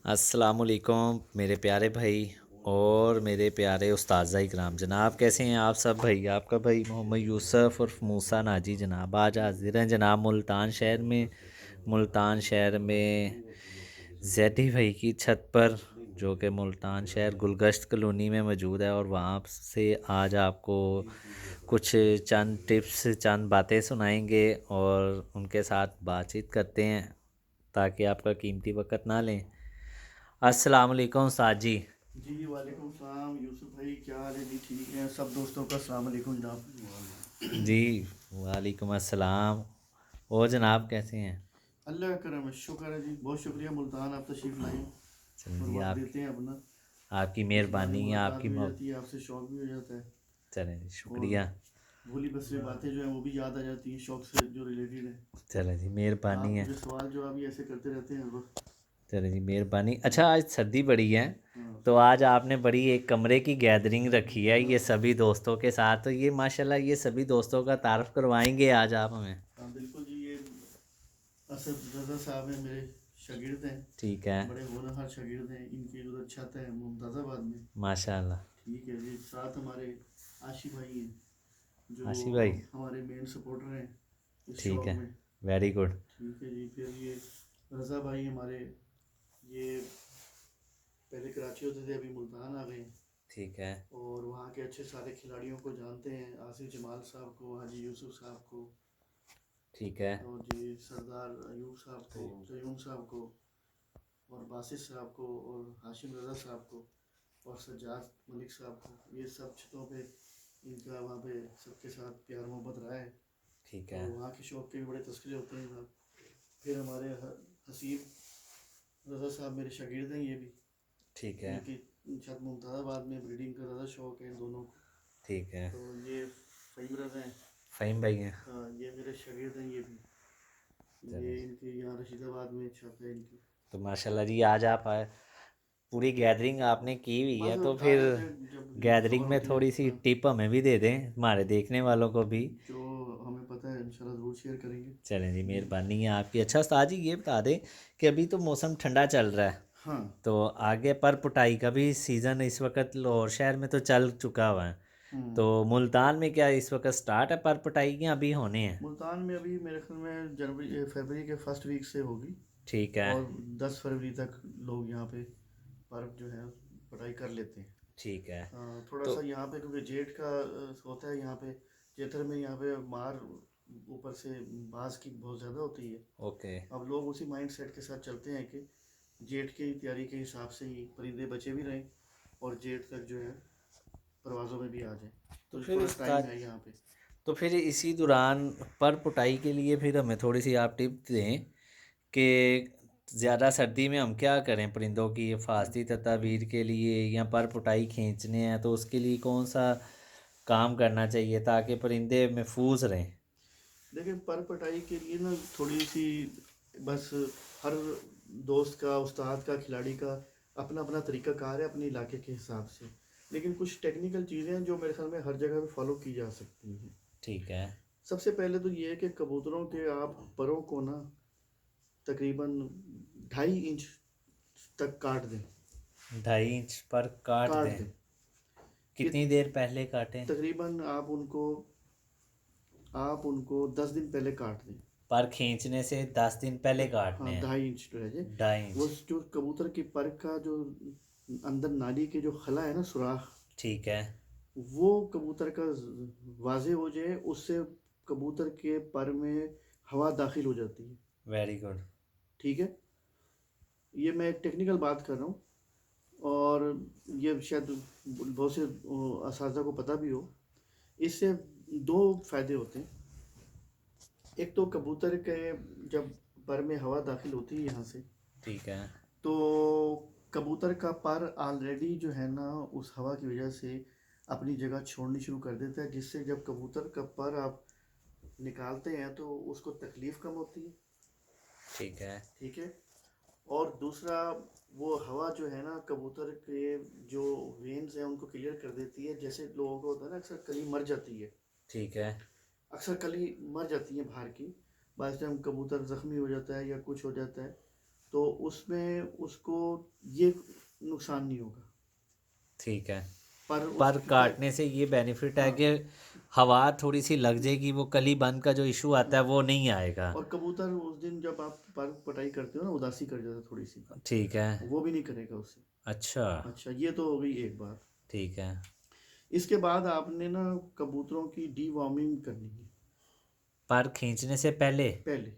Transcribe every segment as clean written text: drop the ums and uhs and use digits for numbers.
अस्सलामुअलैकुम मेरे प्यारे भाई और मेरे प्यारे उस्ताज़ा इकराम जनाब, कैसे हैं आप सब भाई। आपका भाई मोहम्मद यूसुफ उर्फ मूसा नाजी जनाब आज हाजिर हैं जनाब मुल्तान शहर में जैदी भाई की छत पर, जो कि मुल्तान शहर गुलगश्त कॉलोनी में मौजूद है। और वहाँ से आज आपको कुछ चंद टिप्स चंद बातें सुनाएंगे और उनके साथ बातचीत करते हैं ताकि आपका कीमती वक्त ना लें। अस्सलाम वालेकुम उस्ताद जी। जी वालेकुम सलाम यूसुफ भाई, क्या हाल है जी? ठीक है सब दोस्तों का सलाम वालेकुम जनाब। जी वालेकुम अस्सलाम। और जनाब कैसे हैं? अल्लाह का करम है, शुक्र है जी, बहुत शुक्रिया मुल्तान आप तशरीफ़ लाए चलें और जी, वक्त आपकी देते हैं अपना। आपकी इस बहाने मेहरबानी है, मुलाकात आपकी भी हो जाती है, आपसे शौक भी हो जाता है चलें जी, और शुक्रिया। भूली बसरी बातें जो हैं वो भी याद आ जाती हैं शौक से जो रिलेटेड है। चलें जी, मेहरबानी आप है। मुझे सवाल जवाब भी ऐसे करते रहते हैं हर वक्त। चलें जी, मेहरबानी। अच्छा, आज सर्दी बड़ी है हाँ तो आज आपने बड़ी एक कमरे की गैदरिंग रखी है ये सभी दोस्तों के साथ, तो ये माशाल्लाह ये सभी दोस्तों का तारफ़ करवाएंगे आज आप हमें। हाँ बिल्कुल जी, ये असद रज़ा साहब हैं, मेरे शागिर्द हैं, ठीक है। बड़े होनहार शागिर्द हैं। इनकी उधर छत है मुमताज़ाबाद में। माशाल्लाह। ठीक है जी, साथ हमारे आशिफ भाई हैं जो आशी भाई। हमारे मेन सपोर्टर हैं इस ठीक शौक है। में। Very good. ठीक है जी, फिर ये रज़ा भाई हमारे, ये पहले कराची होते थे, अभी मुल्तान आ गए हैं ठीक है। और वहाँ के अच्छे सारे खिलाड़ियों को जानते हैं, आसिफ जमाल साहब को, हाजी यूसुफ साहब को, ठीक है। और जी सरदार अयूब साहब को, तयूम साहब को, और बासित साहब को, और हाशिम रज़ा साहब को, और सज्जाद मलिक साहब को। ये सब छतों पे इनका वहाँ पे सबके साथ प्यार मोहब्बत रहा है, ठीक तो है। वहाँ के शौक के भी बड़े तस्करे होते हैं साहब। फिर हमारे हसीब रज़ा साहब मेरे शागिर्द हैं, ये भी ठीक है। इनकी छत मुमताज़ाबाद में ब्रीडिंग का ज़्यादा शौक है इन दोनों को। ठीक है। तो ये फ़हीम रज़ा हैं। फ़हीम भाई हैं। हाँ ये मेरे शागिर्द हैं, ये भी, ये चलें। इनकी यहाँ रशीदाबाद में छत है इनकी। तो माशाल्लाह जी, आज आप आए, पूरी गैदरिंग आपने की हुई बस है तो आ फिर जाते हैं जब इनको गैदरिंग खबर में होती है। थोड़ी सी हाँ, टिप हमें भी दे दें, हमारे देखने वालों को भी। जो हमें पता है इंशाल्लाह ज़रूर शेयर करेंगे चलें जी, जी। मेहरबानी है आपकी। अच्छा उस्ताद जी, ये बता दें कि अभी तो मौसम ठंडा चल रहा है, हाँ तो आगे पर पुटाई का भी सीज़न इस वक्त लाहौर शहर में तो चल चुका हुआ है, हम्म। तो मुल्तान में क्या इस वक्त स्टार्ट है पर पुटाई या अभी होने हैं? मुल्तान में अभी मेरे ख्याल में जनवरी फरवरी के फर्स्ट वीक से होगी, ठीक है। और 10 फरवरी तक लोग यहाँ पे पर्व जो है पढ़ाई कर लेते हैं। ठीक है। थोड़ा तो सा यहाँ पे क्योंकि जेठ का होता है यहाँ पे, जेठर में यहाँ पे मार ऊपर से बाँस की बहुत ज़्यादा होती है। ओके। अब लोग उसी माइंड सेट के साथ चलते हैं कि जेठ की तैयारी के हिसाब से ही परिंदे बचे भी रहें और जेठ तक जो है परवाज़ों में भी आ जाए, तो तो फिर थोड़ा टाइम उस्ताद, है यहाँ पे। तो फिर इसी दौरान पर पुटाई के लिए फिर हमें थोड़ी सी आप टिप दें कि ज़्यादा सर्दी में हम क्या करें परिंदों की हिफाजती तदाबीर के लिए, या पर पुटाई खींचने हैं तो उसके लिए कौन सा काम करना चाहिए ताकि परिंदे महफूज रहें? देखिए पर पटाई के लिए ना थोड़ी सी, बस हर दोस्त का, उस्ताद का, खिलाड़ी का अपना अपना तरीका कार है अपने इलाके के हिसाब से, लेकिन कुछ टेक्निकल चीज़ें हैं जो मेरे ख्याल में हर जगह पे फॉलो की जा सकती हैं। ठीक है। सबसे पहले तो ये है कि कबूतरों के आप परों को ना तकरीबन 2.5 इंच तक काट दें। 2.5 इंच पर काट काट दें? दें कि कितनी देर पहले काटें? तकरीबन आप उनको 10 दिन पहले काट दें। पर खींचने से 10 दिन पहले काटने हाँ हैं? 2.5 इंच जो है जी, 2.5 इंच। वो जो कबूतर की पर का जो अंदर नाली के जो खला है ना, सुराख, ठीक है। वो कबूतर का वाजे हो जाए, उससे कबूतर के पर में हवा दाखिल हो जाती है। Very good. ठीक है, ये मैं एक टेक्निकल बात कर रहा हूँ, और ये शायद बहुत से असातिज़ा को पता भी हो। इससे दो फायदे होते हैं। एक तो कबूतर के जब पर में हवा दाखिल होती है यहाँ से, ठीक है। तो कबूतर का पर ऑलरेडी जो है ना उस हवा की वजह से अपनी जगह छोड़नी शुरू कर देता है, जिससे जब कबूतर का पर आप निकालते हैं तो उसको तकलीफ़ कम होती है। ठीक है। ठीक है, और दूसरा, वो हवा जो है ना कबूतर के जो वेन्स हैं उनको क्लियर कर देती है। जैसे लोगों को होता है ना, अक्सर कली मर जाती है, ठीक है। अक्सर कली मर जाती है बाहर की, बाद टाइम कबूतर ज़ख्मी हो जाता है या कुछ हो जाता है, तो उसमें उसको ये नुकसान नहीं होगा। ठीक है। पर पर उसके काटने से ये बेनिफिट है हाँ कि हवा थोड़ी सी लग जाएगी, वो कली बंद का जो इशू आता हाँ। है वो नहीं आएगा। और कबूतर उस दिन जब आप पर पटाई करते हो ना, उदासी कर जाता है थोड़ी सी, ठीक है। वो भी नहीं करेगा उससे। अच्छा। अच्छा, ये तो हो गई एक बात। ठीक है। इसके बाद आपने ना कबूतरों की डीवॉर्मिंग करनी है पर खींचने से पहले पहले।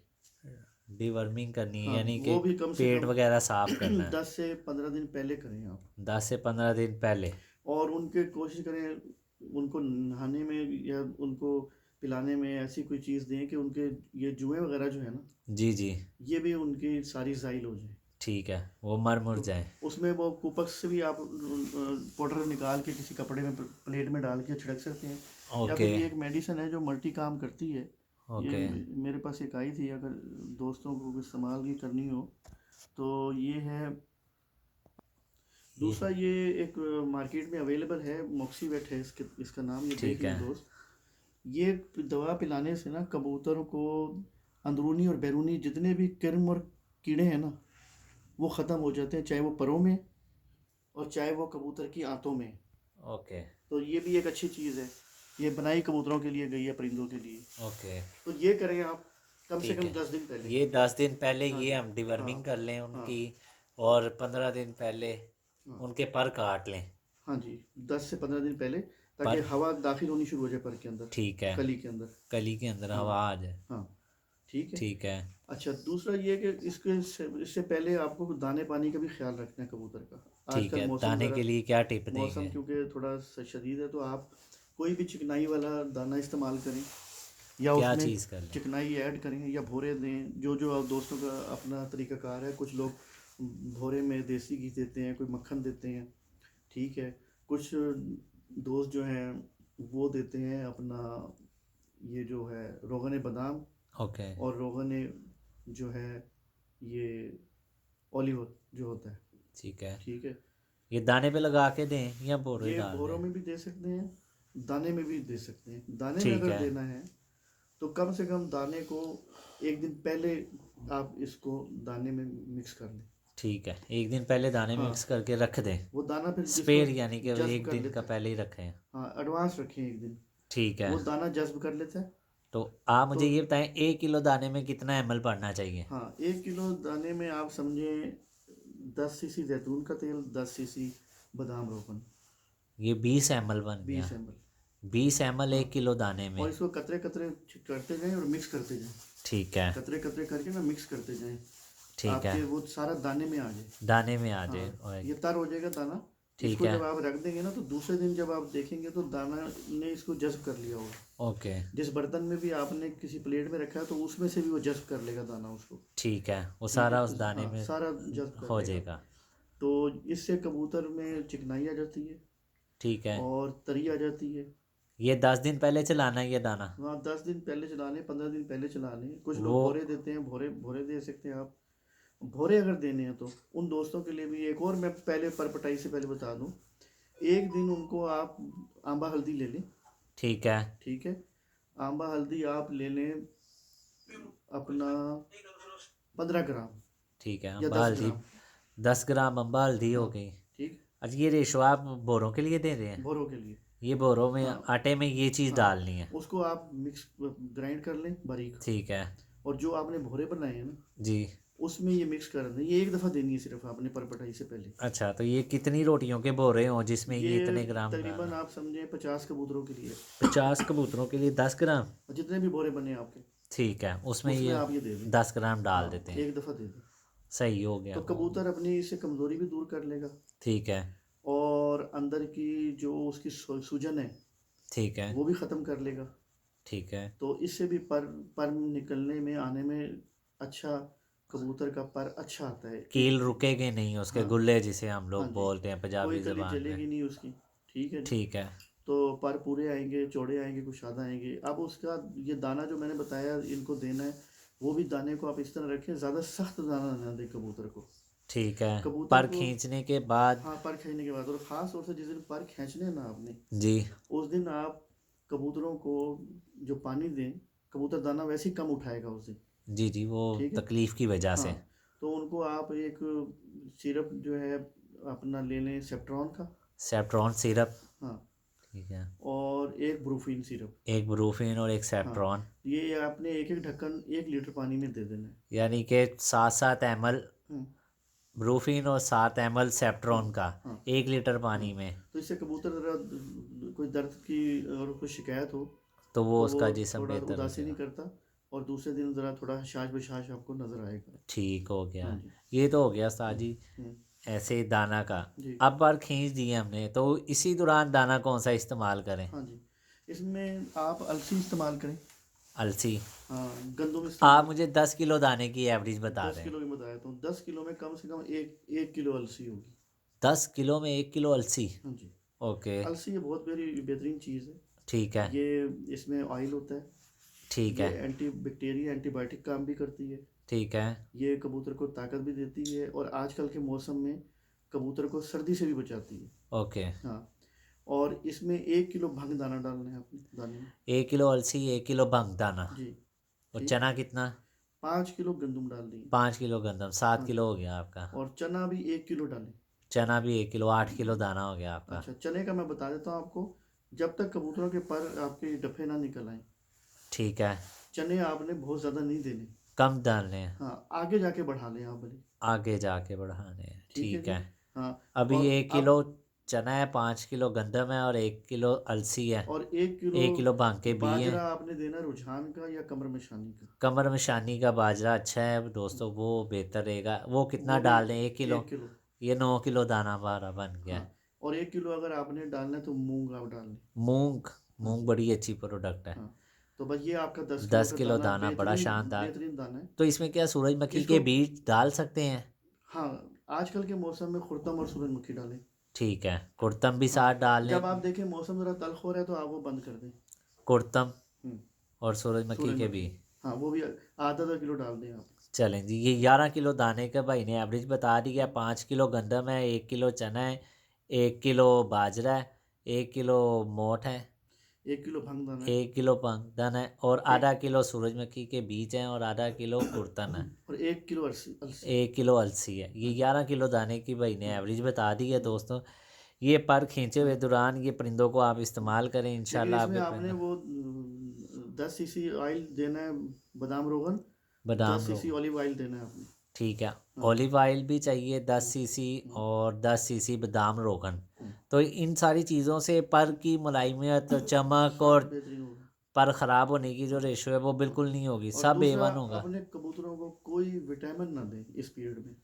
डिवर्मिंग करनी है, हाँ, यानी कि वो भी कम से पेट कम वगैरह साफ करना है। 10 से 15 दिन पहले करें आप। 10 से 15 दिन पहले। और उनके कोशिश करें उनको नहाने में या उनको पिलाने में ऐसी कोई चीज़ दें कि उनके ये जुएं वगैरह जो है ना, जी जी। ये भी उनकी सारी ज़ाइल हो जाए। ठीक है, वो मर मुर तो जाए। उसमें वो कुपक्स से भी आप पाउडर निकाल के किसी कपड़े में प्लेट में डाल के छिड़क सकते हैं। या ओके। फिर ये एक मेडिसिन है जो मल्टी काम करती है। ये ओके। मेरे पास एक आई थी, अगर दोस्तों को इस्तेमाल की करनी हो तो ये है। ये दूसरा ये एक मार्केट में अवेलेबल है, मॉक्सीवेट है इसका नाम, ये देख ठीक लें है। दोस्त। ये दवा पिलाने से ना कबूतरों को अंदरूनी और बैरूनी जितने भी किर्म और कीड़े हैं ना, वो ख़त्म हो जाते हैं, चाहे वो परों में और चाहे वो कबूतर की आंतों में। ओके। तो ये भी एक अच्छी चीज़ है, ये बनाई कबूतरों के लिए गई है, परिंदों के लिए। ओके। तो ये करें आप कम से ठीक कम है। 10 दिन पहले। ये 10 दिन पहले हाँ ये जी। हम हाँ डिवर्मिंग कर लें हाँ उनकी, और 15 दिन पहले हाँ। उनके पर काट लें। हाँ जी, 10 से 15 दिन पहले, ताकि पर हवा दाखिल होनी शुरू हो जाए पर के अंदर, ठीक है, कली के अंदर। कली के अंदर हाँ हवा आ जाए। हाँ। ठीक है। ठीक है। अच्छा, दूसरा ये कि इससे पहले आपको दाने पानी का भी ख्याल रखना है कबूतर का। ठीक आजकल है, मौसम दाने ज़रा, के लिए क्या टिप मौसम देंगे? क्योंकि थोड़ा शदीद है, तो आप कोई भी चिकनाई वाला दाना इस्तेमाल करें, या क्या उसमें चीज़ कर लें? चिकनाई ऐड करें, या भोरे दें। जो जो आप दोस्तों का अपना तरीक़ाकार है, कुछ लोग भोरे में देसी घी देते हैं, कोई मक्खन देते हैं। ठीक है। कुछ दोस्त जो हैं वो देते हैं अपना, ये जो है रोगन बादाम, ओके। और रोगन जो है ये ऑलिव जो होता है। ठीक है। ठीक है। ये दाने पे लगा के दें या बोरे ये डाल बोरों दें? में भी दे सकते हैं, दाने में भी दे सकते हैं। दाने में ठीक अगर है। देना है तो कम से कम दाने को एक दिन पहले आप इसको दाने में मिक्स कर लें। ठीक है, एक दिन पहले दाने हाँ, मिक्स करके रख दें। वो दाना फिर जिसको स्पेयर यानी कि जज्ब एक कर दिन का लेता है। पहले ही रखें। हाँ, एडवांस रखें एक दिन, ठीक है। वो दाना जज्ब कर लेता है। तो आप तो मुझे ये बताएं, 1 किलो दाने में कितना ml पड़ना चाहिए? हाँ, 1 किलो दाने में आप समझें 10 सीसी जैतून का तेल, 10 सीसी बादाम रोगन, ये 20 ml बन गया। 20 ml। 20 ml हाँ, 1 किलो दाने में। और इसको कतरे कतरे करते जाएं और मिक्स करते जाएं। ठीक है। कतरे कतरे करके ना मिक्स करते जाएं, ठीक है, आपके वो सारा दाने में आ जाए। दाने में आ हाँ, जाए ये और। तर हो जाएगा दाना। ठीक इसको है। जब आप रख देंगे ना, तो दूसरे दिन जब आप देखेंगे तो दाना ने इसको जज्ब कर लिया होगा। ओके। जिस बर्तन में भी आपने किसी प्लेट में रखा है, तो उसमें से भी वो जज्ब कर लेगा दाना उसको। ठीक है, वो ठीक है। सारा उस दाने हाँ, में सारा जज्ब कर हो लेगा। जाएगा। तो इससे कबूतर में चिकनाई आ जाती है ठीक है। और तरी आ जाती है। ये 10 दिन पहले चलाना है ये दाना? हाँ, 10 दिन पहले चला लें, 15 दिन पहले चला लें। कुछ लोग वो। भोरे देते हैं, भोरे भोरे दे सकते हैं आप। भोरे अगर देने हैं तो उन दोस्तों के लिए भी एक और मैं पहले परपटाई से पहले बता दूं, एक दिन उनको आप आंबा हल्दी ले लें। ठीक है। ठीक है। आंबा हल्दी आप ले लें अपना 15 ग्राम ठीक है, या अम्बा दस हल्दी। ग्राम 10 ग्राम अम्बा हल्दी हो हाँ, गई। ठीक। अच्छा, ये रेशो आप बोरों के लिए दे रहे हैं? भोरों के लिए। ये बोरों में हाँ आटे में ये चीज़ हाँ, डालनी है? उसको आप मिक्स ग्राइंड कर लें बारीक। ठीक है। और जो आपने भोरे बनाए हैं ना, जी। उसमें ये मिक्स कर दें। ये एक दफ़ा देनी है सिर्फ आपने परपटाई से पहले। अच्छा, तो ये कितनी रोटियों के बोरे हों जिसमें ये ये इतने ग्राम तकरीबन डालना? आप समझें 50 कबूतरों के लिए, 50 कबूतरों के लिए 10 ग्राम? और जितने भी भोरे बने आपके, ठीक है, उसमें उसमें ये आप ये दे दें। 10 ग्राम डाल हाँ, देते हैं। एक दफ़ा दे दें। सही हो गया तो वो। कबूतर अपनी इससे कमज़ोरी भी दूर कर लेगा, ठीक है। और अंदर की जो उसकी सूजन है ठीक है। वो भी ख़त्म कर लेगा। ठीक है। तो इससे भी पर निकलने में आने में अच्छा, कबूतर का पर अच्छा आता है। कील रुकेगे नहीं उसके, हाँ गुल्ले जिसे हम हाँ लोग जी, बोलते हैं कोई पंजाबी कली ज़बान में। जलेगी नहीं उसकी। ठीक है जी। ठीक है। तो पर पूरे आएंगे, चौड़े आएंगे, कुशादा आएंगे। अब उसका ये दाना जो मैंने बताया इनको देना है, वो भी दाने को आप इस तरह रखें, ज़्यादा सख्त दाना ना दें कबूतर को। ठीक है, कबूतर पर को खींचने के बाद। हाँ, पर खींचने के बाद, और ख़ास तौर से जिस दिन पर खींचने हैं ना आपने, जी। उस दिन आप कबूतरों को जो पानी दें, कबूतर दाना वैसे ही कम उठाएगा उस दिन। जी जी, वो ठीक है। तकलीफ़ की वजह हाँ, से। तो उनको आप एक सिरप जो है अपना ले लें सेफ्ट्रॉन का। सेफ्ट्रॉन सिरप, हाँ, ठीक है। और एक ब्रूफिन सिरप। एक ब्रूफिन और एक हाँ, सेफ्ट्रॉन, ये आपने एक एक ढक्कन 1 लीटर पानी में दे देना है। यानी कि 7-7 ml हम्म, ब्रूफिन और 7 ml सेफ्ट्रॉन हाँ का हाँ 1 लीटर हाँ। पानी में, तो इससे कबूतर ज़रा कोई दर्द की और कोई शिकायत हो तो वो तो वो उसका जिस्म थोड़ा बेहतर हो उदासी नहीं जाएगा। करता, और दूसरे दिन ज़रा थोड़ा शाश बशाश आपको नज़र आएगा। ठीक हो गया। हाँ जी। ये तो हो गया उस्ताद हम्म, जी हम्म, ऐसे दाना का। जी। अब बार खींच दिए हमने, तो इसी दौरान दाना कौन सा इस्तेमाल करें? हाँ जी, इसमें आप अलसी इस्तेमाल करें। अलसी। हाँ, गंदम आप इस्तेमाल मुझे 10 किलो दाने की एवरेज करें। बता दस दें। किलो की बताया तो 10 किलो में कम से कम एक एक किलो अलसी होगी। 10 किलो में 1 किलो अलसी। हाँ जी। ओके। अलसी ये बहुत बड़ी बेहतरीन चीज़ है। ठीक है। ये इसमें ऑयल होता है। ठीक ये है। एंटी बैक्टीरिया एंटीबायोटिक काम भी करती है। ठीक है। ये कबूतर को ताकत भी देती है, और आजकल के मौसम में कबूतर को सर्दी से भी बचाती है। ओके। हाँ, और इसमें 1 किलो भंग दाना डालना है आपने दाने में। 1 किलो अलसी, 1 किलो भंग दाना। जी। और ठीक। चना कितना? 5 किलो गंदम डाल दी। 5 किलो गंदम, सात हाँ जी। किलो हो गया आपका। और चना भी 1 किलो डालें। चना भी 1 किलो, 8 किलो दाना हो गया आपका। अच्छा, चने का मैं बता देता हूँ आपको। जब तक कबूतरों के पर आपके डफे ना निकल आए, ठीक है। चने आपने बहुत ज़्यादा नहीं देने। कम डालने हैं, हाँ, आगे जाके बढ़ा लें आप भले। आगे जाके बढ़ाने हैं, ठीक है ठीक जी। है। हाँ। अभी और 1 किलो अब चना है, 5 किलो गंदम है और 1 किलो अलसी है। और 1 किलो 1 किलो भांग के बी हैं। बाजरा आपने देना रुझान का या कमर में शानी का। कमर में शानी का बाजरा अच्छा है दोस्तों, वो बेहतर रहेगा। वो कितना वो भी डाल दें? 1 किलो। 1 किलो। ये 9 किलो दाना बारह बन गया हाँ, है। और 1 किलो अगर आपने डालना है तो मूंग आप डाल लें। मूंग। हाँ मूंग जी। बड़ी अच्छी प्रोडक्ट है। हाँ, तो बस ये आपका 10 किलो दस का किलो दाना दाना बड़ा बेहतरीन शानदार। बेहतरीन दाना है। तो इसमें क्या सूरजमुखी के इसको बीज डाल सकते हैं? हाँ, आजकल के मौसम में खुर्तम और सूरजमुखी डालें। ठीक है, कुर्तम भी हाँ, साथ डाल जब आप लें। देखें मौसम ज़रा तल्ख हो रहा है तो आप वो बंद कर दें। कुर्तम हम्म, और सूरजमुखी के भी। सूरजमुखी। हाँ, वो भी आधा आधा किलो डाल दें आप। चलें जी, ये 11 किलो दाने का भाई ने एवरेज बता दी है। 5 किलो गंदम है, 1 किलो चना है, 1 किलो बाजरा है, 1 किलो मोठ है, 1 किलो भंग दाना है। 1 किलो पंगदन है, और एक आधा किलो सूरजमुखी के बीज हैं, और आधा किलो कुर्तन है, और 1 किलो अलसी अलसी। 1 किलो अलसी है। ये हाँ जी। 11 किलो दाने की भाई ने हाँ एवरेज बता दी है हाँ दोस्तों। ये पर खींचे हुए हाँ दौरान ये परिंदों को आप हाँ। इस्तेमाल करें, लेकिन इंशाल्लाह इसमें आपके आपने परिंदों। वो 10 सीसी ऑयल देना है, बादाम रोगन। दस बादाम सीसी रोग, ऑलिव ऑयल देना है आपने। ठीक है। हाँ। ऑलिव ऑयल भी चाहिए हम्म, 10 सीसी, हम्म, और 10 सीसी बादाम रोगन। हम्म। तो इन सारी चीज़ों से पर की मुलायमियत, चमक सब और बेहतरीन होगा। पर ख़राब होने की जो हाँ रेशो है वो हाँ। बिल्कुल नहीं होगी, और सब दूसरा, A1 होगा। अपने कबूतरों को कोई विटामिन ना दें इस पीरियड में।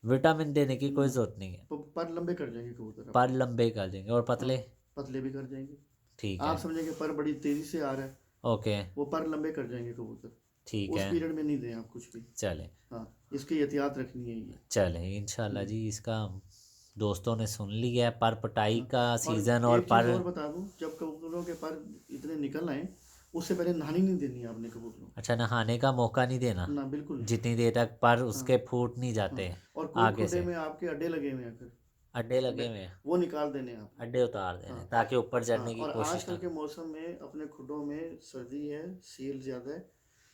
विटामिन देने की कोई ना, ज़रूरत नहीं है। पर लंबे कर जाएंगे कबूतर पर आपके। लंबे कर देंगे और हाँ, पतले। पतले भी कर जाएंगे। ठीक आप है। समझेंगे पर बड़ी तेजी से आ रहा है, ओके। वो पर लंबे कर जाएंगे कबूतर। ठीक उस है। पीरियड में नहीं दें आप कुछ भी। चले। हाँ, इसकी एहतियात रखनी है ये। चले इंशाल्लाह हम्म, जी, इसका दोस्तों ने सुन लिया है। पर पटाई हाँ। का और सीज़न और एक चीज़ पर। और बता दूं, जब कबूतरों के पर इतने निकल आए, उससे पहले नहानी नहीं देनी है आपने कबूतरों को। अच्छा, नहाने का मौका नहीं देना ना, बिल्कुल नहीं। जितनी देर तक पर हाँ उसके फूट नहीं हाँ। जाते और कोई आगे खुडे से। में आपके अड्डे लगे हुए हैं अगर, अड्डे लगे मैं हुए हैं, वो निकाल देने हैं आपने। अड्डे उतार देने हाँ ताकि ऊपर हाँ। चढ़ने की और कोशिश आजकल ना के करें। मौसम में अपने खुडों में सर्दी है, सील ज़्यादा है,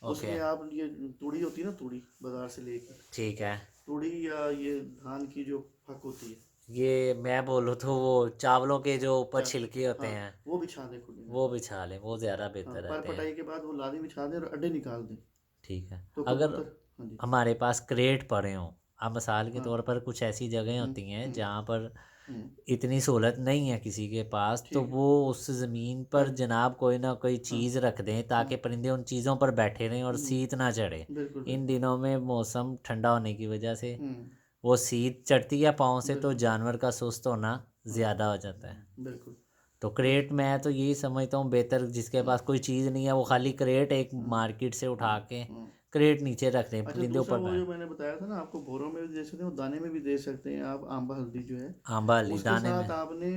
ओके। उसमें आप ये तूड़ी होती है ना, तूड़ी बाज़ार से लेके, ठीक है। तूड़ी या ये धान की जो फक होती है, ये मैं बोलूँ तो वो चावलों के जो ऊपर चार, छिलके होते हाँ, हैं, वो बिछा दें खुले में। वो बिछा लें, वो ज़्यादा हाँ, बेहतर पर रहते हैं। पटाई के बाद वो लादी बिछा दें और अड्डे निकाल दें, ठीक है। तो अगर कबूतर। हाँ जी। हमारे पास क्रेट पड़े हों, अब मिसाल के हाँ। तौर पर कुछ ऐसी जगह हम्म, होती हैं हम्म, जहाँ पर हम्म। इतनी सहूलत नहीं है किसी के पास, तो ठीक है। वो उस ज़मीन पर कर। जनाब कोई ना कोई हाँ चीज़ रख दें ताकि हाँ। परिंदे उन चीज़ों पर बैठे रहें और हम्म, शीत ना चढ़े। बिल्कुल इन बिल्कुल। दिनों में मौसम ठंडा होने की वजह से हम्म, वो शीत चढ़ती है पाँव से, तो बिल्कुल बिल्कुल। जानवर का सुस्त होना हाँ, ज़्यादा हो जाता है। बिल्कुल। तो तो क्रेट मैं तो यही समझता हूँ बेहतर, जिसके हम्म, पास कोई चीज़ नहीं है वो खाली क्रेट एक हम्म, मार्केट से हम्म, उठा के हम्म। क्रेट नीचे रख दें, अच्छा, परिंदे दूसरा ऊपर वो बैठ। जो मैंने बताया था ना आपको, भोरों में भी दे सकते हैं और दाने में भी दे सकते हैं आप, आंबा हल्दी जो है। आंबा हल्दी उसके दाने में। साथ आपने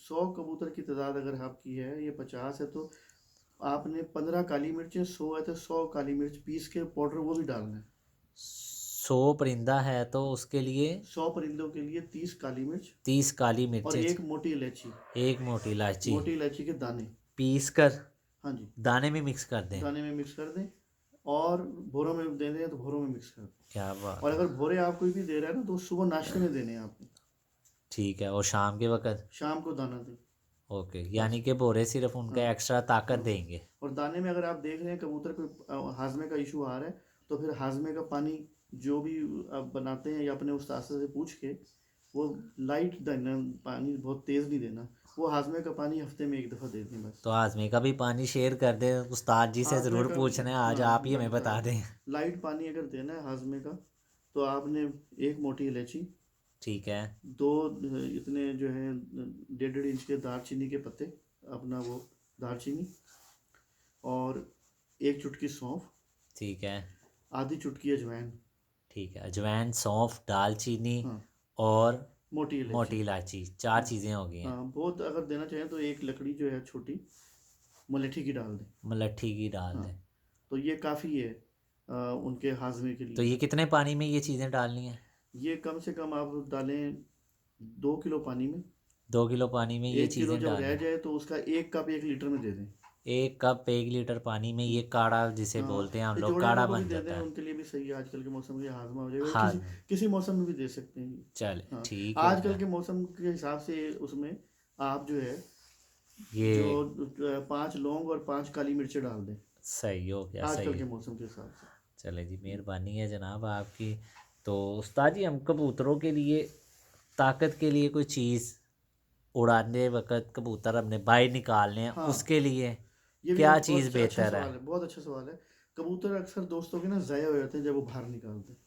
100 कबूतर की तादाद अगर आपकी है, ये 50 है, तो आपने 15 काली मिर्चें, 100 है तो 100 काली मिर्च पीस के पाउडर वो भी डालना है। 100 परिंदा है तो उसके लिए 100 परिंदों के लिए 30 काली मिर्च 30 काली और मिर्चें, एक मोटी इलायची। एक मोटी इलायची मोटी इलायची के दाने। पीस कर हाँ जी। दाने में मिक्स कर दें। दाने में मिक्स कर दें। और भोरों में दे दें तो भोरों में मिक्स कर दें। क्या बात और है। अगर भोरे आप कोई भी दे रहा है ना तो सुबह नाश्ते में देने हैं आपको, ठीक है, और शाम के वक्त? शाम को दाना दें ओके, बस। यानी कि बोरे सिर्फ हाँ उनका एक्स्ट्रा ताकत हाँ। देंगे। और दाने में अगर आप देख रहे हैं कबूतर को हाजमे का इशू आ रहा है तो फिर हाजमे का पानी जो भी आप बनाते हैं या अपने उस्ताद से पूछ के वो लाइट देना, पानी बहुत तेज़ नहीं देना, वो हाजमे का पानी हफ्ते में एक दफ़ा दे दें बस। तो आज़मी का भी पानी शेयर कर दें, उस्ताद जी से हाजमे ज़रूर का, पूछना है, आज हाँ आप ही हमें बता दें। लाइट पानी अगर देना है हाजमे का तो आपने एक मोटी इलायची, ठीक है। दो इतने जो है 1.5 इंच के दालचीनी के पत्ते, अपना वो दालचीनी, और एक चुटकी सौंफ, ठीक है। आधी चुटकी अजवाइन। ठीक है, अजवाइन, सौंफ, दालचीनी हाँ और मोटी इलायची। मोटी इलायची, 4 हाँ चीज़ें हो गई हैं। हाँ, बहुत अगर देना चाहें तो एक लकड़ी जो है छोटी मुलेठी की डाल दें। मलट्ठी की डाल हाँ दें। तो ये काफ़ी है उनके हाजमे के तो लिए। ये कितने पानी में ये चीज़ें डालनी हैं? ये कम से कम आप डालें 2 किलो पानी में। 2 किलो पानी में ये 1 किलो चीज़ें जब रह डालनी? जाए तो उसका 1 कप 1 लीटर में दे दें। 1 कप 1 लीटर पानी में ये काढ़ा जिसे हाँ बोलते हैं हम ये लोग, जोड़े काढ़ा वालों को भी बन दे दें, जाता है। उनके लिए भी सही है, आजकल के मौसम में ये हाजमा हो जाएगा, हाँ। किसी किसी मौसम में भी दे सकते हैं ये। चले हाँ ठीक हो आजकल गया। के मौसम के हिसाब से उसमें आप जो है जो ये 5 लौंग और 5 काली मिर्चें डाल दें सही हो गया, आजकल सही के है। मौसम के हिसाब से। चले जी, मेहरबानी है जनाब आपकी। तो उस्ताद जी, हम कबूतरों के लिए ताकत के लिए कोई चीज़ उड़ाने वक्त कबूतर अपने बाहर निकालने हैं, हाँ उसके लिए ये भी क्या एक बहुत चीज़ अच्छा अच्छा बेहतर है? सवाल है, बहुत अच्छा सवाल है। कबूतर अक्सर दोस्तों के ना ज़ाया हो जाते हैं जब वो बाहर निकालते हैं।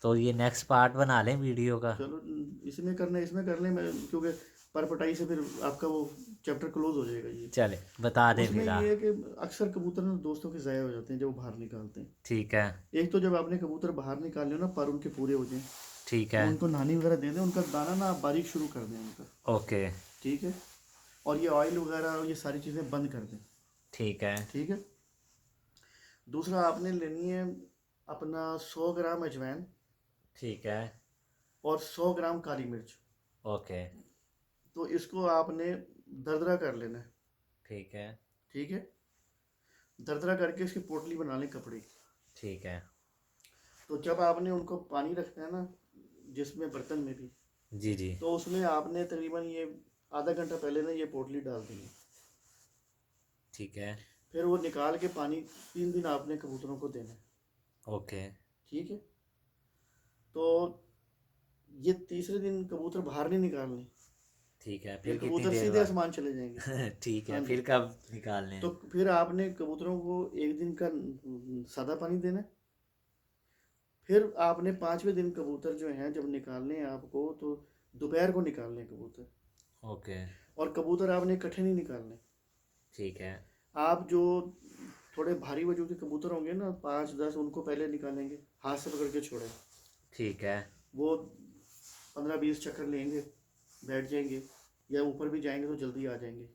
तो ये नेक्स्ट पार्ट बना लें वीडियो का। चलो इसमें कर लें, मैं क्योंकि परपटाई से फिर आपका वो चैप्टर क्लोज हो जाएगा ये। चले बता दें उसमें फिर ये आप। है कि अक्सर कबूतर ना दोस्तों के ज़ाया हो जाते हैं जब वो बाहर निकालते हैं। ठीक है। एक तो जब आपने कबूतर बाहर निकाल लिया ना, पर उनके पूरे हो जाएं ठीक तो है। उनको नहानी वगैरह दे दें, उनका दाना ना आप बारीक शुरू कर दें उनका। ओके। ठीक है। और ये ऑयल वगैरह और ये सारी चीज़ें बंद कर दें। ठीक है। ठीक है। दूसरा आपने लेनी है अपना 100 ग्राम अजवाइन ठीक है। और 100 ग्राम काली मिर्च। ओके। तो इसको आपने दरदरा कर लेना है। ठीक है। ठीक है। दरदरा करके इसकी पोटली बना लें कपड़े की। ठीक है। तो जब आपने उनको पानी रखना है ना जिसमें बर्तन में भी, जी जी। तो उसमें आपने तकरीबन ये आधा घंटा पहले ना ये पोटली डाल देनी। ठीक है। फिर वो निकाल के पानी 3 दिन आपने कबूतरों को देना है। ओके। ठीक है। तो ये तीसरे दिन कबूतर बाहर नहीं निकालने, ठीक है, ये फिर कितनी कबूतर देर सीधे बाद? आसमान चले जाएंगे। ठीक है, हाँ जी। फिर कब निकालने तो हैं? फिर आपने कबूतरों को एक दिन का सादा पानी देना है। फिर आपने 5वें दिन कबूतर जो हैं जब निकालने हैं आपको तो दोपहर को निकालने हैं कबूतर। ओके। और कबूतर आपने इकट्ठे नहीं निकालने। ठीक है। आप जो थोड़े भारी वजन के कबूतर होंगे ना 5-10, उनको पहले निकालेंगे, हाथ से पकड़ के छोड़ें। ठीक है। वो 15-20 चक्कर लेंगे, बैठ जाएंगे, या ऊपर भी जाएंगे तो जल्दी आ जाएंगे।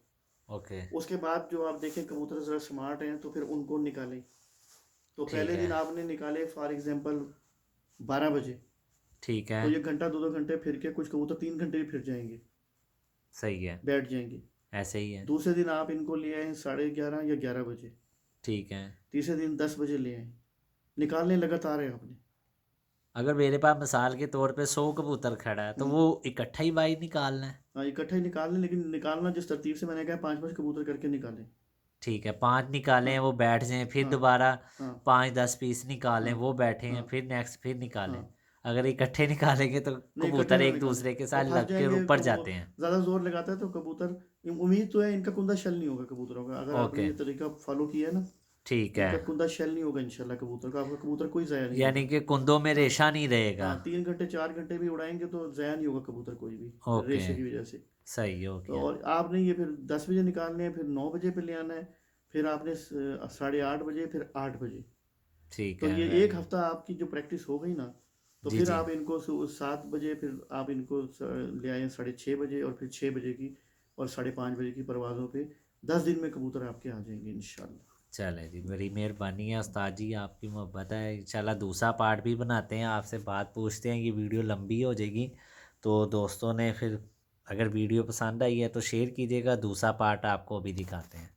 ओके। उसके बाद जो आप देखें कबूतर ज़रा स्मार्ट हैं तो फिर उनको निकालें। तो ठीक पहले है। दिन आपने निकाले फॉर एग्जांपल 12 बजे, ठीक है। तो ये घंटा 2-2 घंटे फिर के, कुछ कबूतर 3 घंटे भी फिर जाएंगे, सही है। बैठ जाएंगे। ऐसे ही है। दूसरे दिन आप इनको ले आए 11:30 या 11 बजे। ठीक है। तीसरे दिन 10 बजे ले आए, निकालने लगातार है आपने। अगर मेरे पास मिसाल के तौर पे 100 कबूतर खड़ा है तो वो इकट्ठा ही बाई निकालना है? हाँ इकट्ठा ही निकालने, लेकिन निकालना जिस तरतीब से मैंने कहा 5-5 कबूतर करके निकालें। ठीक है, 5 निकालें, हाँ वो बैठ जाएं, फिर हाँ दोबारा हाँ 5-10 पीस निकालें, हाँ वो बैठे हैं, हाँ फिर नेक्स्ट फिर निकालें। हाँ। अगर इकट्ठे निकालेंगे तो नहीं इकट्ठे कबूतर ना एक निकालें, दूसरे के वो साथ फंस लग के जाएंगे, ऊपर वो जाते हैं। ज़्यादा जोर लगाता है तो कबूतर, उम्मीद तो है इनका कुंदा शल नहीं होगा कबूतरों का, अगर आपने ओके। ये तरीका फॉलो किया है ना, ठीक है, इनका कुंदा शल नहीं होगा इंशाल्लाह कबूतर का, आपका कबूतर कोई ज़ाया नहीं यानी होगा। कि कुंदों में हाँ रेशा नहीं रहेगा। हाँ 3 घंटे 4 घंटे भी उड़ाएंगे तो ज़ाया नहीं होगा कबूतर कोई भी, ओके, रेशे की वजह से। सही हो तो गया। और आपने ये फिर 10 बजे निकालने हैं, फिर 9 बजे पे ले आना है, फिर आपने 8:30 बजे, फिर 8 बजे। ठीक तो है, ये वेरी एक हफ्ता आपकी जो प्रैक्टिस हो गई ना, तो जी फिर जी। आप इनको 7 बजे, फिर आप इनको ले आए 6:30 बजे, और फिर 6 बजे की और 5:30 बजे की परवाज़ों पे 10 दिन में कबूतर आपके आ जाएंगे इंशाल्लाह। चले जी, बड़ी मेहरबानी है उस्ताद जी, आपकी मोहब्बत है। इंशाल्लाह दूसरा पार्ट भी बनाते हैं, आपसे बात पूछते हैं, ये वीडियो लंबी हो जाएगी। तो दोस्तों ने फिर अगर वीडियो पसंद आई है तो शेयर कीजिएगा, दूसरा पार्ट आपको अभी दिखाते हैं।